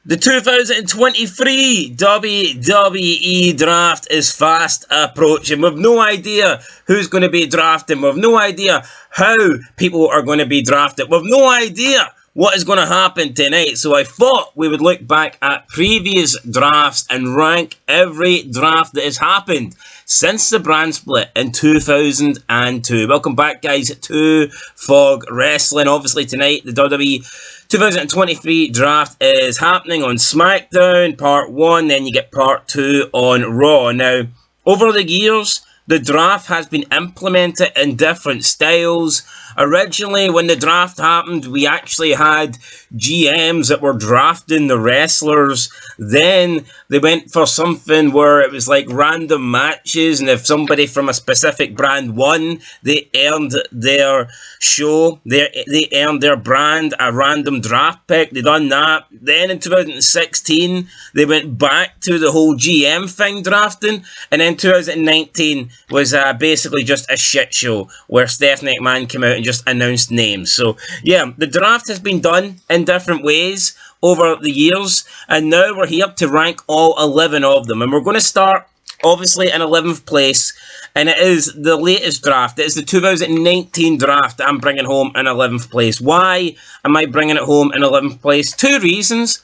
The 2023 WWE Draft is fast approaching. We've no idea who's going to be drafting. We've no idea how people are going to be drafted. We've no idea what is going to happen tonight. So I thought we would look back at previous drafts and rank every draft that has happened since the brand split in 2002. Welcome back, guys, to Fog Wrestling. Obviously, tonight, the WWE 2023 draft is happening on SmackDown, Part 1, then you get Part 2 on Raw. Now, over the years, the draft has been implemented in different styles. Originally, when the draft happened, we actually had GMs that were drafting the wrestlers. Then they went for something where it was like random matches, and if somebody from a specific brand won, they earned their show, they earned their brand a random draft pick. They done that. Then in 2016, they went back to the whole GM thing drafting, and then 2019 was basically just a shit show where Stephanie McMahon came out and just announced names. So yeah, the draft has been done in different ways over the years, and now we're here to rank all 11 of them, and we're going to start obviously in 11th place, and it is the latest draft. It is the 2019 draft that I'm bringing home in 11th place. Why am I bringing it home in 11th place? Two reasons.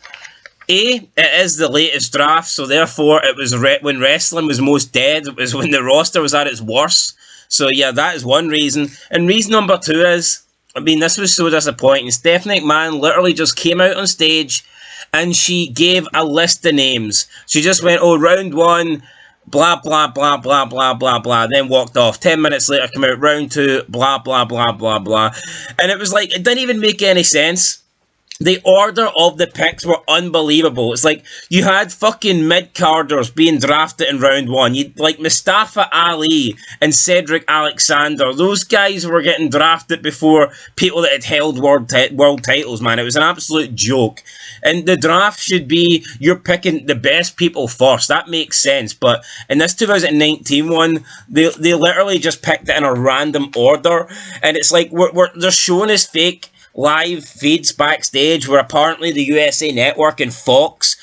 A, it is the latest draft, so therefore it was when wrestling was most dead. It was when the roster was at its worst. So yeah, that is one reason. And reason number two is, I mean, this was so disappointing. Stephanie McMahon literally just came out on stage and she gave a list of names. She just went, oh, round one, blah, blah, blah, blah, blah, blah, blah, then walked off. 10 minutes later, came out, round two, blah, blah, blah, blah, blah. And it was like, it didn't even make any sense. The order of the picks were unbelievable. It's like you had fucking mid-carders being drafted in round one. You'd like Mustafa Ali and Cedric Alexander. Those guys were getting drafted before people that had held world titles, man. It was an absolute joke. And the draft should be, you're picking the best people first. That makes sense. But in this 2019 one, they literally just picked it in a random order. And it's like, they're showing us fake live feeds backstage where apparently the USA Network and Fox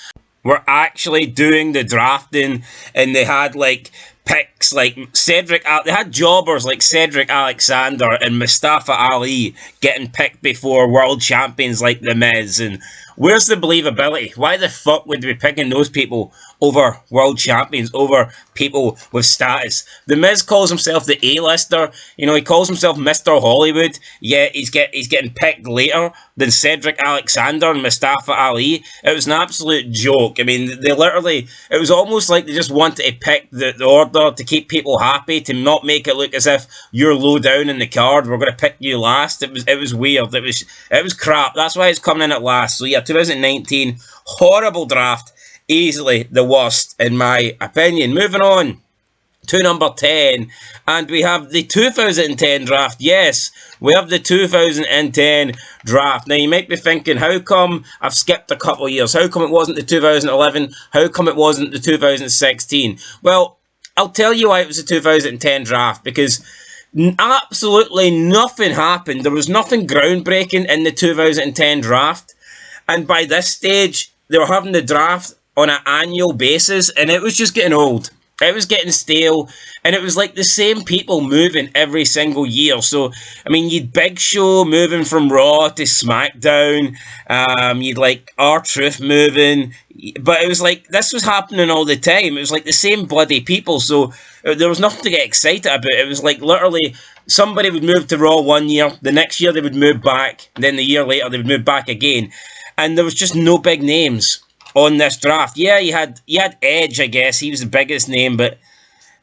were actually doing the drafting, and they had like picks like they had jobbers like Cedric Alexander and Mustafa Ali getting picked before world champions like The Miz. And where's the believability? Why the fuck would we be picking those people over world champions, over people with status? The Miz calls himself the A-lister. You know, he calls himself Mr. Hollywood. Yeah, he's getting picked later than Cedric Alexander and Mustafa Ali. It was an absolute joke. I mean, it was almost like they just wanted to pick the order to keep people happy, to not make it look as if you're low down in the card. We're going to pick you last. It was weird. It was crap. That's why it's coming in at last. So yeah, 2019, horrible draft. Easily the worst, in my opinion. Moving on to number 10, and we have the 2010 draft. Yes, we have the 2010 draft. Now, you might be thinking, how come I've skipped a couple of years? How come it wasn't the 2011? How come it wasn't the 2016? Well, I'll tell you why it was the 2010 draft, because absolutely nothing happened. There was nothing groundbreaking in the 2010 draft, and by this stage, they were having the draft on an annual basis, and it was just getting old. It was getting stale, and it was like the same people moving every single year. So, I mean, you'd Big Show moving from Raw to SmackDown, you'd like R-Truth moving, but it was like, this was happening all the time. It was like the same bloody people, so there was nothing to get excited about. It was like, literally, somebody would move to Raw one year, the next year they would move back, and then the year later they would move back again, and there was just no big names on this draft. Yeah, you had Edge, I guess. He was the biggest name, but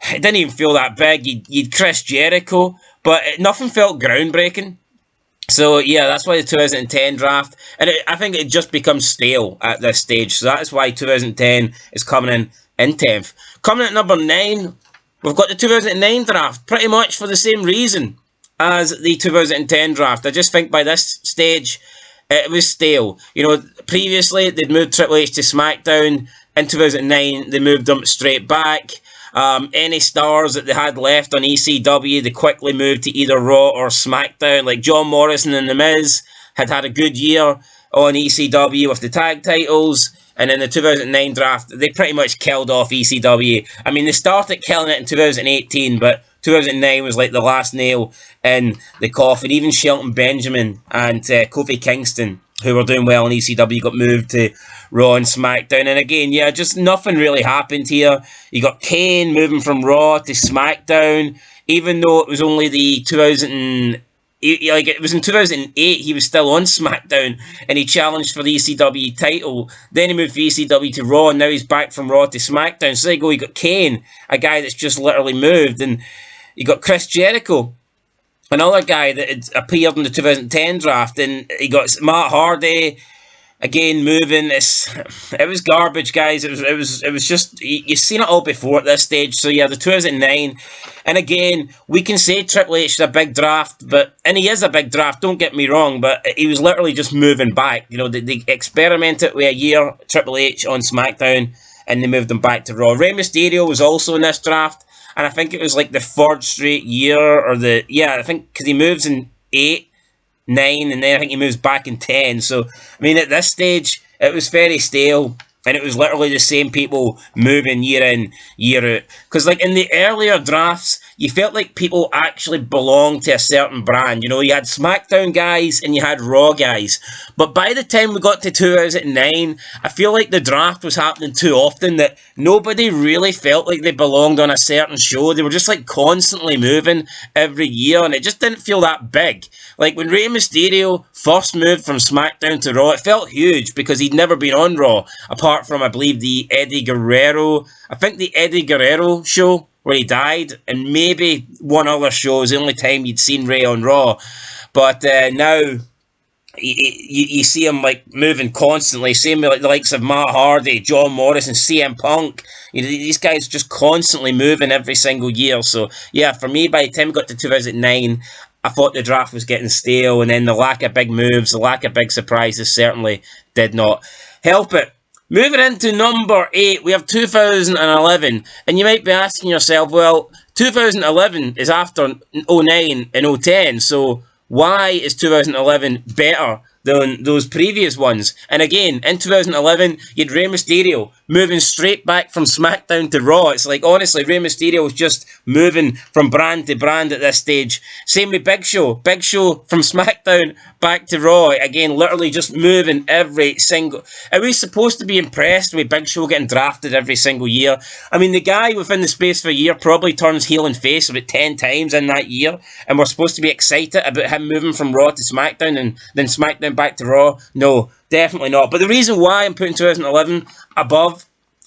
it didn't even feel that big. You'd Chris Jericho, but nothing felt groundbreaking. So yeah, that's why the 2010 draft, and I think it just becomes stale at this stage. So that is why 2010 is coming in 10th. Coming at number 9, we've got the 2009 draft, pretty much for the same reason as the 2010 draft. I just think by this stage, it was stale. You know, previously they'd moved Triple H to SmackDown. In 2009, they moved them straight back. Any stars that they had left on ECW, they quickly moved to either Raw or SmackDown. Like John Morrison and The Miz had a good year. on ECW with the tag titles. And in the 2009 draft, they pretty much killed off ECW. I mean, they started killing it in 2018, but 2009 was like the last nail in the coffin. Even Shelton Benjamin and Kofi Kingston, who were doing well in ECW, got moved to Raw and SmackDown. And again, yeah, just nothing really happened here. You got Kane moving from Raw to SmackDown, even though it was only the 2000... Like, it was in 2008, he was still on SmackDown, and he challenged for the ECW title. Then he moved from ECW to Raw, and now he's back from Raw to SmackDown. So there you go, you got Kane, a guy that's just literally moved, and you got Chris Jericho, another guy that had appeared in the 2010 draft, and you got Matt Hardy, again moving. It was garbage, guys. It was just, you've seen it all before at this stage. So yeah, the 2009, and again, we can say Triple H is a big draft, and he is a big draft, don't get me wrong, but he was literally just moving back. You know, they experimented with a year Triple H on SmackDown, and they moved him back to Raw. Rey Mysterio was also in this draft, and I think it was like the third straight year, I think, because he moves in 8, 9, and then I think he moves back in 10. So, I mean, at this stage, it was very stale, and it was literally the same people moving year in, year out. Because, like, in the earlier drafts, you felt like people actually belonged to a certain brand. You know, you had SmackDown guys and you had Raw guys. But by the time we got to 2009, I feel like the draft was happening too often that nobody really felt like they belonged on a certain show. They were just, like, constantly moving every year, and it just didn't feel that big. Like, when Rey Mysterio first moved from SmackDown to Raw, it felt huge because he'd never been on Raw, apart from, I believe, the Eddie Guerrero show where he died, and maybe one other show is the only time you'd seen Rey on Raw. But now you see him like moving constantly, same with like the likes of Matt Hardy, John Morrison, CM Punk. You know, these guys just constantly moving every single year. So yeah, for me, by the time we got to 2009, I thought the draft was getting stale, and then the lack of big moves, the lack of big surprises certainly did not help it. Moving into number 8, we have 2011. And you might be asking yourself, well, 2011 is after 09 and 010, so why is 2011 better than those previous ones? And again, in 2011, you had Rey Mysterio moving straight back from SmackDown to Raw. It's like, honestly, Rey Mysterio was just moving from brand to brand at this stage. Same with Big Show. Big Show from SmackDown back to Raw. Again, literally just moving every single... Are we supposed to be impressed with Big Show getting drafted every single year? I mean, the guy within the space of a year probably turns heel and face about 10 times in that year, and we're supposed to be excited about him moving from Raw to SmackDown and then SmackDown back to Raw? No, definitely not. But the reason why I'm putting 2011 above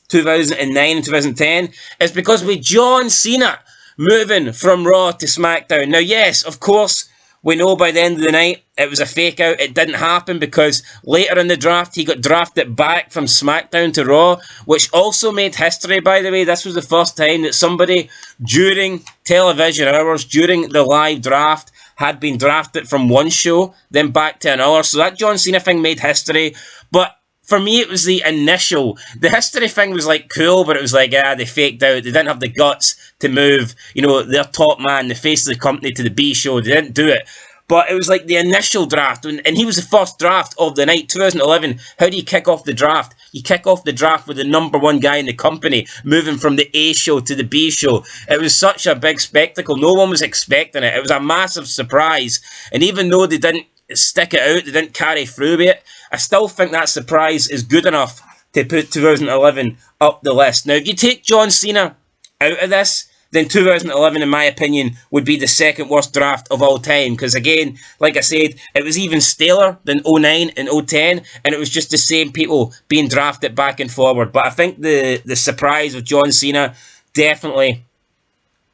2009 and 2010 is because with John Cena moving from Raw to SmackDown. Now, yes, of course, we know by the end of the night it was a fake out. It didn't happen because later in the draft he got drafted back from SmackDown to Raw, which also made history, by the way. This was the first time that somebody during television hours, during the live draft, had been drafted from one show, then back to another. So that John Cena thing made history. But for me, it was the initial. The history thing was like cool, but it was like, they faked out. They didn't have the guts to move, their top man, the face of the company, to the B show. They didn't do it. But it was like the initial draft, and he was the first draft of the night, 2011. How do you kick off the draft? You kick off the draft with the number one guy in the company, moving from the A show to the B show. It was such a big spectacle. No one was expecting it. It was a massive surprise. And even though they didn't stick it out, they didn't carry through with it, I still think that surprise is good enough to put 2011 up the list. Now, if you take John Cena out of this, then 2011, in my opinion, would be the second worst draft of all time. Because again, like I said, it was even staler than 09 and 010, and it was just the same people being drafted back and forward. But I think the surprise of John Cena definitely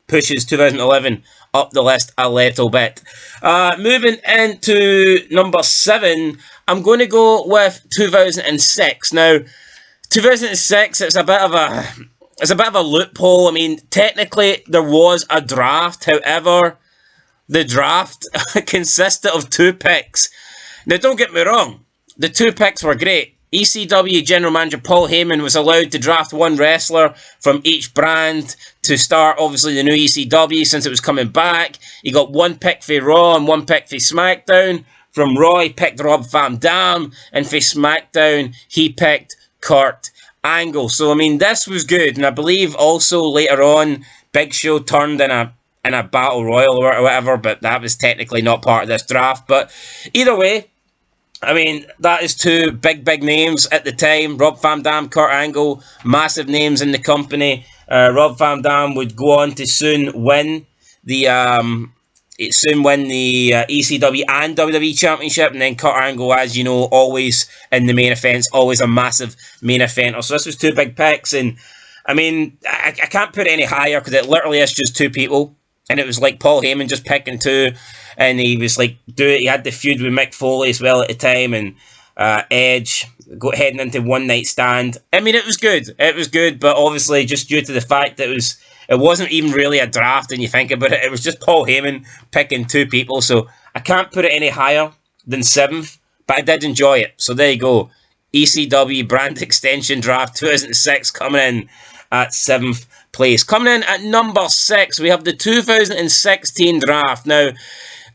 pushes 2011 up the list a little bit. Moving into number 7, I'm going to go with 2006. Now, 2006, it's a bit of a loophole. I mean, technically, there was a draft. However, the draft consisted of 2 picks. Now, don't get me wrong. The 2 picks were great. ECW General Manager Paul Heyman was allowed to draft one wrestler from each brand to start, obviously, the new ECW since it was coming back. He got 1 pick for Raw and 1 pick for SmackDown. from Raw, he picked Rob Van Dam, and for SmackDown, he picked Kurt Angle. So, I mean, this was good, and I believe also later on, Big Show turned in a battle royal or whatever, but that was technically not part of this draft. But either way, I mean, that is two big names at the time. Rob Van Dam, Kurt Angle, massive names in the company. Rob Van Dam would go on to soon win the ECW and WWE Championship, and then Kurt Angle, as you know, always in the main events, always a massive main eventer. So this was two big picks, and I mean, I can't put it any higher because it literally is just two people, and it was like Paul Heyman just picking two, and he was like he had the feud with Mick Foley as well at the time, and Edge heading into One Night Stand. I mean, it was good, but obviously just due to the fact that it wasn't even really a draft, and you think about it, it was just Paul Heyman picking two people, so I can't put it any higher than 7th, but I did enjoy it. So there you go, ECW Brand Extension Draft 2006 coming in at 7th place. Coming in at number 6, we have the 2016 draft. Now,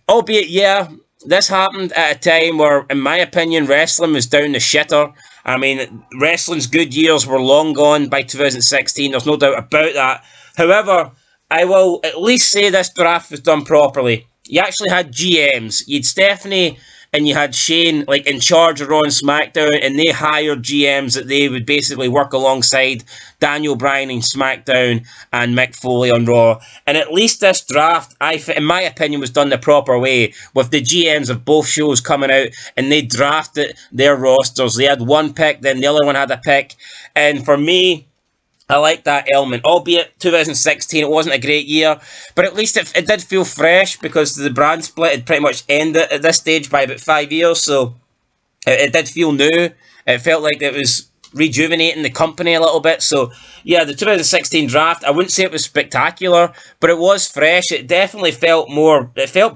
albeit, yeah, this happened at a time where, in my opinion, wrestling was down the shitter. I mean, wrestling's good years were long gone by 2016. There's no doubt about that. However, I will at least say this draft was done properly. You actually had GMs. You had Stephanie and you had Shane like in charge of Raw and SmackDown, and they hired GMs that they would basically work alongside Daniel Bryan in SmackDown and Mick Foley on Raw. And at least this draft, in my opinion, was done the proper way, with the GMs of both shows coming out and they drafted their rosters. They had one pick, then the other one had a pick. And for me, I like that element, albeit 2016, it wasn't a great year, but at least it did feel fresh because the brand split had pretty much ended at this stage by about 5 years, so it did feel new. It felt like it was rejuvenating the company a little bit. So yeah, the 2016 draft, I wouldn't say it was spectacular, but it was fresh. It definitely felt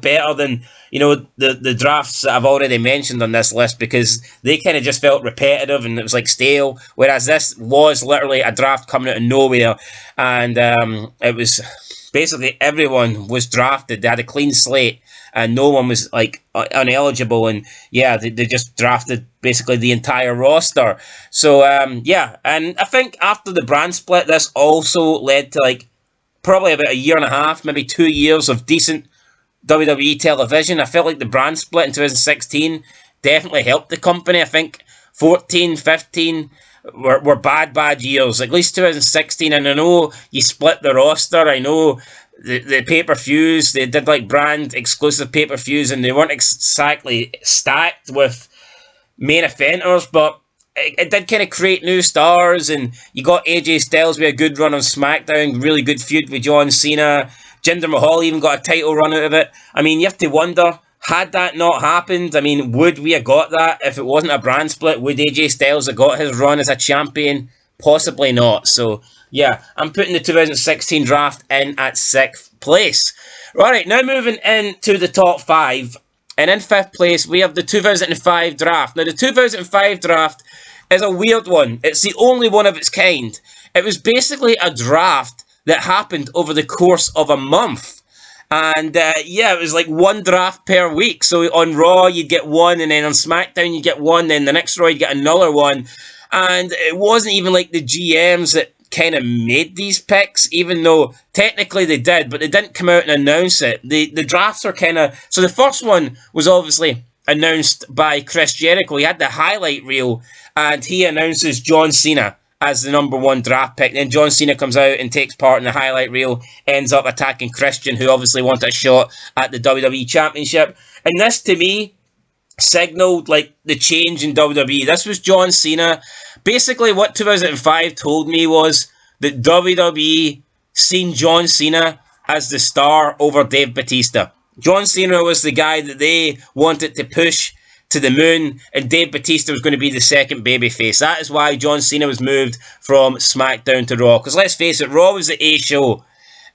better than, you know, the drafts that I've already mentioned on this list, because they kind of just felt repetitive and it was like stale, whereas this was literally a draft coming out of nowhere, and it was basically everyone was drafted. They had a clean slate and no one was like uneligible, and yeah, they just drafted basically the entire roster. So yeah, and I think after the brand split, this also led to like probably about a year and a half, maybe 2 years of decent WWE television. I felt like the brand split in 2016 definitely helped the company. I think 14, 15 were bad years, at least 2016, and I know you split the roster. I know the pay-per-views, they did like brand exclusive pay-per-views, and they weren't exactly stacked with main eventers, but it did kind of create new stars, and you got AJ Styles with a good run on SmackDown, really good feud with John Cena. Jinder Mahal even got a title run out of it. I mean, you have to wonder, had that not happened, I mean, would we have got that if it wasn't a brand split? Would AJ Styles have got his run as a champion? Possibly not. So yeah, I'm putting the 2016 draft in at 6th place. Alright, now moving into the top 5. And in 5th place, we have the 2005 draft. Now, the 2005 draft is a weird one. It's the only one of its kind. It was basically a draft that happened over the course of a month. And yeah, it was like one draft per week. So on Raw, you'd get one, and then on SmackDown, you'd get one, then the next Raw, you'd get another one. And it wasn't even like the GMs that kind of made these picks, even though technically they did, but they didn't come out and announce it. The drafts are kind of... So the first one was obviously announced by Chris Jericho. He had the highlight reel, and he announces John Cena as the number 1 draft pick. Then John Cena comes out and takes part in the highlight reel, ends up attacking Christian, who obviously wanted a shot at the WWE Championship. And this, to me, signaled like the change in WWE. This was John Cena. Basically, what 2005 told me was that WWE seen John Cena as the star over Dave Bautista. John Cena was the guy that they wanted to push to the moon, and Dave Bautista was going to be the second babyface. That is why John Cena was moved from SmackDown to Raw. Because let's face it, Raw was the A show.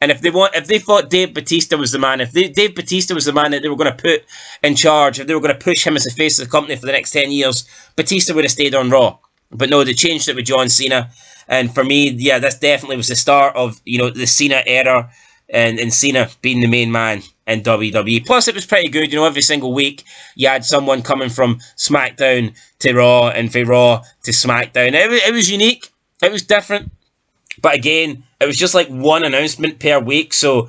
And if they thought Dave Bautista was the man, Dave Bautista was the man that they were going to put in charge, if they were going to push him as the face of the company for the next 10 years, Bautista would have stayed on Raw. But no, they changed it with John Cena. And for me, yeah, this definitely was the start of, you know, the Cena era. and Cena being the main man in WWE. Plus, it was pretty good. You know, every single week you had someone coming from SmackDown to Raw and from Raw to SmackDown. It was unique. It was different. But again, it was just like one announcement per week, so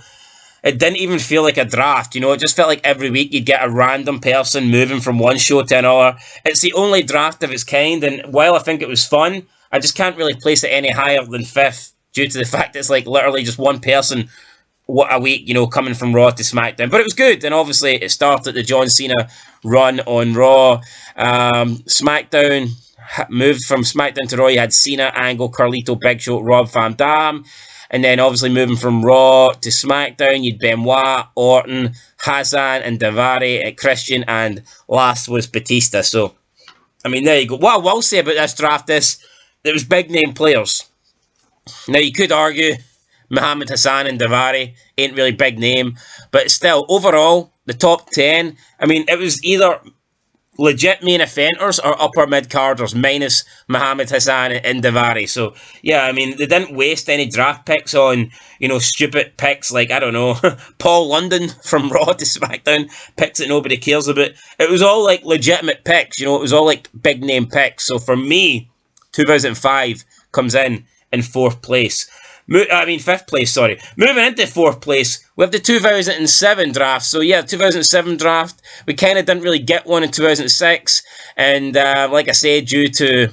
it didn't even feel like a draft, you know. It just felt like every week you'd get a random person moving from one show to another. It's the only draft of its kind, and while I think it was fun, I just can't really place it any higher than 5th due to the fact it's like literally just one person a week, you know, coming from Raw to SmackDown. But it was good, and obviously it started the John Cena run on Raw. SmackDown moved from SmackDown to Raw. You had Cena, Angle, Carlito, Big Show, Rob Van Dam. And then obviously moving from Raw to SmackDown, you'd Benoit, Orton, Hazan, and Daivari, Christian, and last was Batista. So, I mean, there you go. What I will say about this draft is, there was big name players. Now, you could argue Muhammad Hassan and Daivari ain't really big name, but still, overall, the top 10, I mean, it was either legit main eventers or upper mid-carders minus Muhammad Hassan and Daivari. So, yeah, I mean, they didn't waste any draft picks on, you know, stupid picks like, I don't know, Paul London from Raw to SmackDown, picks that nobody cares about. It was all, like, legitimate picks, you know, it was all, like, big-name picks. So, for me, 2005 comes in 4th place. 5th place, sorry. Moving into 4th place, we have the 2007 draft. So, yeah, 2007 draft, we kind of didn't really get one in 2006. And, like I said, due to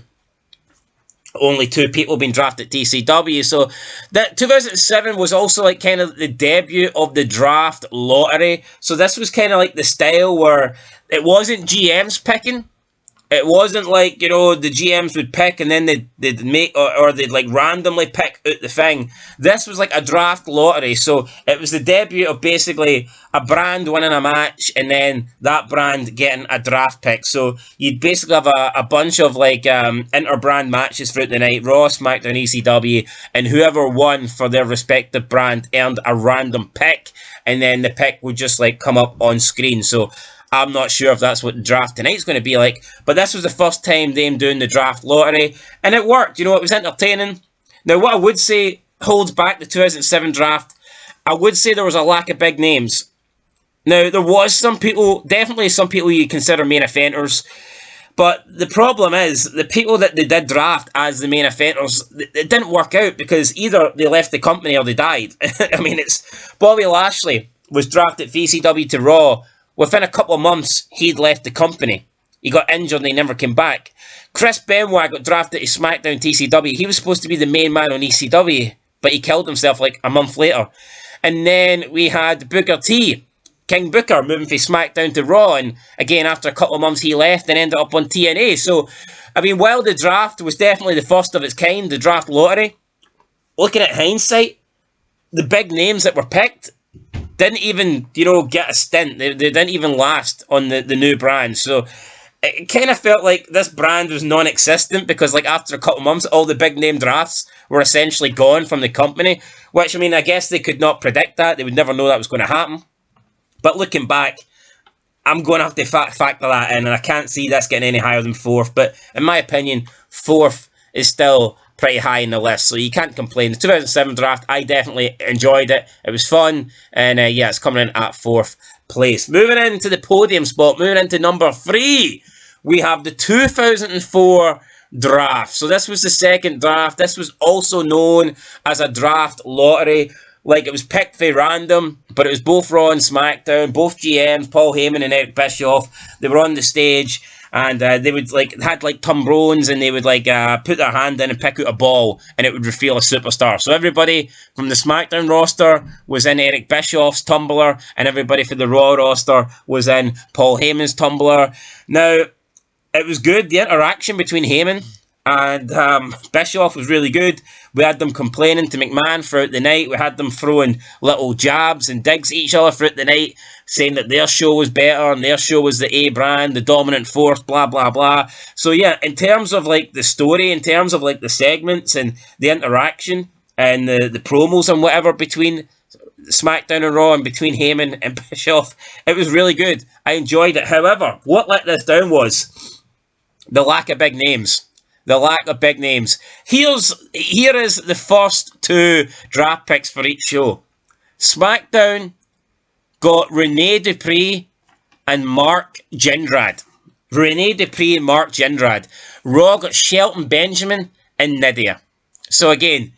only 2 people being drafted TCW. So, that 2007 was also, like, kind of the debut of the draft lottery. So, this was kind of like the style where it wasn't GMs picking. It wasn't like, you know, the GMs would pick and then they'd make, or they'd like randomly pick out the thing. This was like a draft lottery. So it was the debut of basically a brand winning a match and then that brand getting a draft pick. So you'd basically have a bunch of like inter-brand matches throughout the night, Raw, SmackDown, ECW, and whoever won for their respective brand earned a random pick, and then the pick would just like come up on screen. So I'm not sure if that's what the draft tonight's going to be like, but this was the first time them doing the draft lottery, and it worked. You know, it was entertaining. Now, what I would say holds back the 2007 draft, I would say there was a lack of big names. Now, there was some people, definitely some people you consider main eventers, but the problem is, the people that they did draft as the main eventers, it didn't work out because either they left the company or they died. I mean, it's Bobby Lashley was drafted VCW to Raw. Within a couple of months, he'd left the company. He got injured and he never came back. Chris Benoit got drafted to SmackDown TCW. He was supposed to be the main man on ECW, but he killed himself like a month later. And then we had Booker T, King Booker, moving from SmackDown to Raw. And again, after a couple of months, he left and ended up on TNA. So, I mean, while the draft was definitely the first of its kind, the draft lottery, looking at hindsight, the big names that were picked didn't even, you know, get a stint. They didn't even last on the new brand. So it kind of felt like this brand was non-existent because, like, after a couple months, all the big name drafts were essentially gone from the company. Which, I mean, I guess they could not predict that. They would never know that was going to happen. But looking back, I'm going to have to factor that in, and I can't see this getting any higher than 4th. But in my opinion, 4th is still pretty high in the list, so you can't complain. The 2007 draft, I definitely enjoyed it. It was fun, and yeah, it's coming in at 4th place. Moving into the podium spot, moving into number 3, we have the 2004 draft. So this was the second draft. This was also known as a draft lottery. Like, it was picked for random, but it was both Raw and SmackDown, both GMs, Paul Heyman and Eric Bischoff. They were on the stage, and they would, like, had, like, tumbrons, and they would, like, put their hand in and pick out a ball, and it would reveal a superstar. So everybody from the SmackDown roster was in Eric Bischoff's tumbler, and everybody for the Raw roster was in Paul Heyman's tumbler. Now, it was good. The interaction between Heyman and Bischoff was really good. We had them complaining to McMahon throughout the night. We had them throwing little jabs and digs at each other throughout the night, saying that their show was better and their show was the A brand, the dominant force, blah, blah, blah. So yeah, in terms of like the story, in terms of like the segments and the interaction and the promos and whatever between SmackDown and Raw and between Heyman and Bischoff, it was really good. I enjoyed it. However, what let this down was the lack of big names. The lack of big names. Here is the first 2 draft picks for each show. SmackDown got Rene Dupree and Mark Jindrad. Rene Dupree and Mark Jindrad. Raw got Shelton Benjamin and Nydia. So again,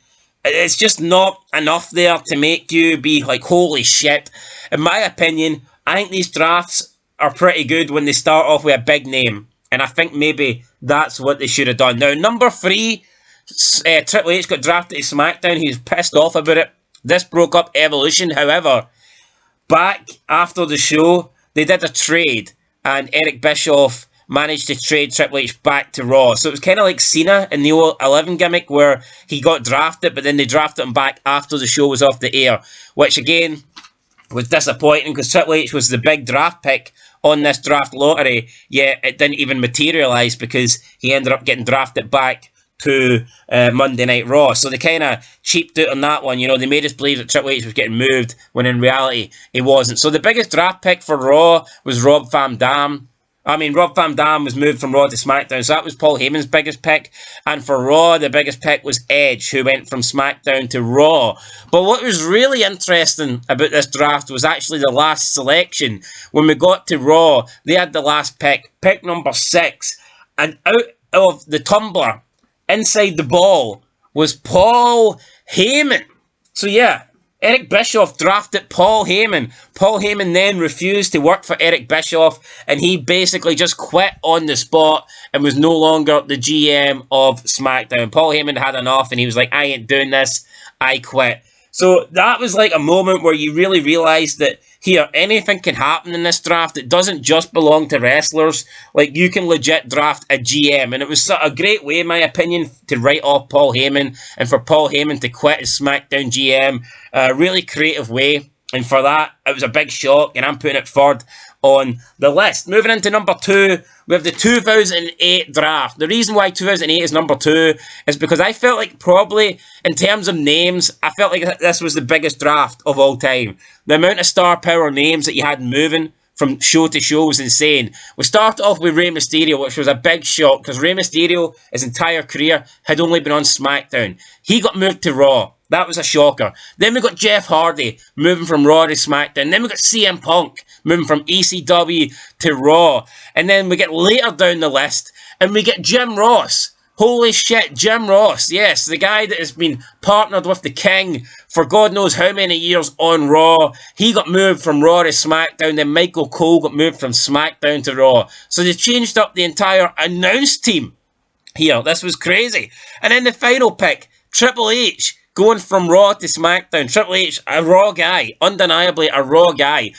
it's just not enough there to make you be like, holy shit. In my opinion, I think these drafts are pretty good when they start off with a big name. And I think maybe that's what they should have done. Now, number 3, Triple H got drafted to SmackDown. He was pissed off about it. This broke up Evolution. However, back after the show, they did a trade. And Eric Bischoff managed to trade Triple H back to Raw. So it was kind of like Cena in the old 11 gimmick where he got drafted, but then they drafted him back after the show was off the air. Which, again, was disappointing because Triple H was the big draft pick on this draft lottery, yet it didn't even materialise because he ended up getting drafted back to Monday Night Raw. So they kind of cheaped out on that one. You know, they made us believe that Triple H was getting moved when in reality he wasn't. So the biggest draft pick for Raw was Rob Van Dam. Rob Van Dam was moved from Raw to SmackDown, so that was Paul Heyman's biggest pick. And for Raw, the biggest pick was Edge, who went from SmackDown to Raw. But what was really interesting about this draft was actually the last selection. When we got to Raw, they had the last pick number 6. And out of the tumbler, inside the ball, was Paul Heyman. So yeah, Eric Bischoff drafted Paul Heyman. Paul Heyman then refused to work for Eric Bischoff, and he basically just quit on the spot and was no longer the GM of SmackDown. Paul Heyman had enough, and he was like, I ain't doing this, I quit. So that was like a moment where you really realised that here, anything can happen in this draft. It doesn't just belong to wrestlers. Like, you can legit draft a GM. And it was a great way, in my opinion, to write off Paul Heyman and for Paul Heyman to quit as SmackDown GM. A really creative way. And for that, it was a big shock, and I'm putting it third on the list. Moving into number 2, we have the 2008 draft. The reason why 2008 is number 2 is because I felt like probably, in terms of names, I felt like this was the biggest draft of all time. The amount of star power names that you had moving from show to show was insane. We started off with Rey Mysterio, which was a big shock, because Rey Mysterio, his entire career, had only been on SmackDown. He got moved to Raw. That was a shocker. Then we got Jeff Hardy moving from Raw to SmackDown. Then we got CM Punk moving from ECW to Raw. And then we get later down the list and we get Jim Ross. Holy shit, Jim Ross. Yes, the guy that has been partnered with the King for God knows how many years on Raw. He got moved from Raw to SmackDown. Then Michael Cole got moved from SmackDown to Raw. So they changed up the entire announce team here. This was crazy. And then the final pick, Triple H. Going from Raw to SmackDown. Triple H, a Raw guy. Undeniably a Raw guy.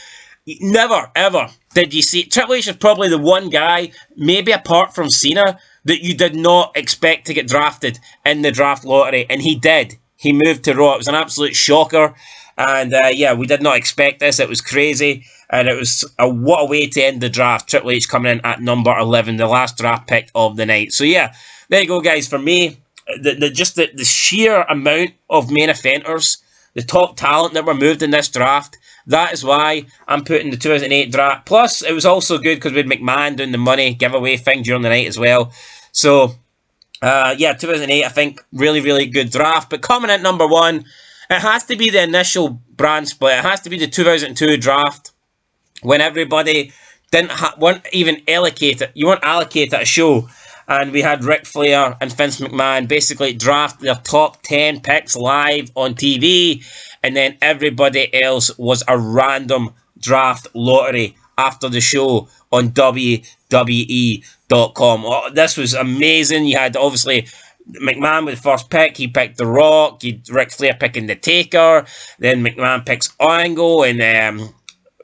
Never, ever did you see... Triple H is probably the one guy, maybe apart from Cena, that you did not expect to get drafted in the draft lottery. And he did. He moved to Raw. It was an absolute shocker. And yeah, we did not expect this. It was crazy. And it was what a way to end the draft. Triple H coming in at number 11, the last draft pick of the night. So yeah, there you go, guys. For me... The sheer amount of main eventers, the top talent that were moved in this draft, that is why I'm putting the 2008 draft. Plus, it was also good because we had McMahon doing the money giveaway thing during the night as well. So, yeah, 2008, I think, really, really good draft. But coming at number 1, it has to be the initial brand split. It has to be the 2002 draft when everybody weren't even allocated. You weren't allocated a show. And we had Ric Flair and Vince McMahon basically draft their top 10 picks live on TV. And then everybody else was a random draft lottery after the show on WWE.com. Oh, this was amazing. You had, obviously, McMahon with the first pick. He picked The Rock. Ric Flair picking The Taker. Then McMahon picks Angle. And...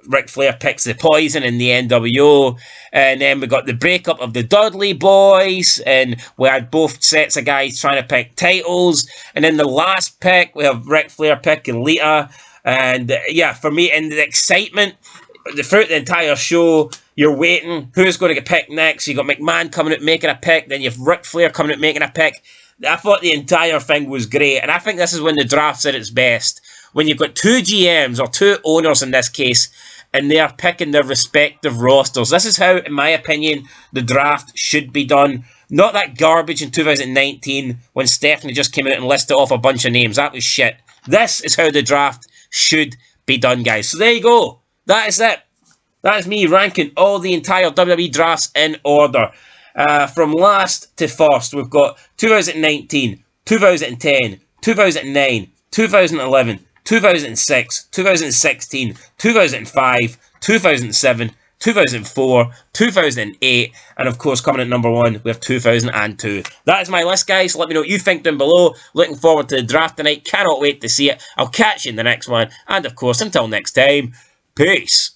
Ric Flair picks the Poison in the NWO, and then we got the breakup of the Dudley Boys, and we had both sets of guys trying to pick titles, and then the last pick, we have Ric Flair picking Lita, and yeah, for me, and the excitement, throughout the entire show, you're waiting, who's going to get picked next? You got McMahon coming out making a pick, then you have Ric Flair coming out making a pick. I thought the entire thing was great, and I think this is when the draft's at its best. When you've got 2 GMs, or 2 owners in this case, and they are picking their respective rosters. This is how, in my opinion, the draft should be done. Not that garbage in 2019 when Stephanie just came out and listed off a bunch of names. That was shit. This is how the draft should be done, guys. So there you go. That is it. That is me ranking all the entire WWE drafts in order. From last to first, we've got 2019, 2010, 2009, 2011, 2006, 2016, 2005, 2007, 2004, 2008, and of course, coming at number 1, we have 2002. That is my list, guys. Let me know what you think down below. Looking forward to the draft tonight. Cannot wait to see it. I'll catch you in the next one. And of course, until next time, peace.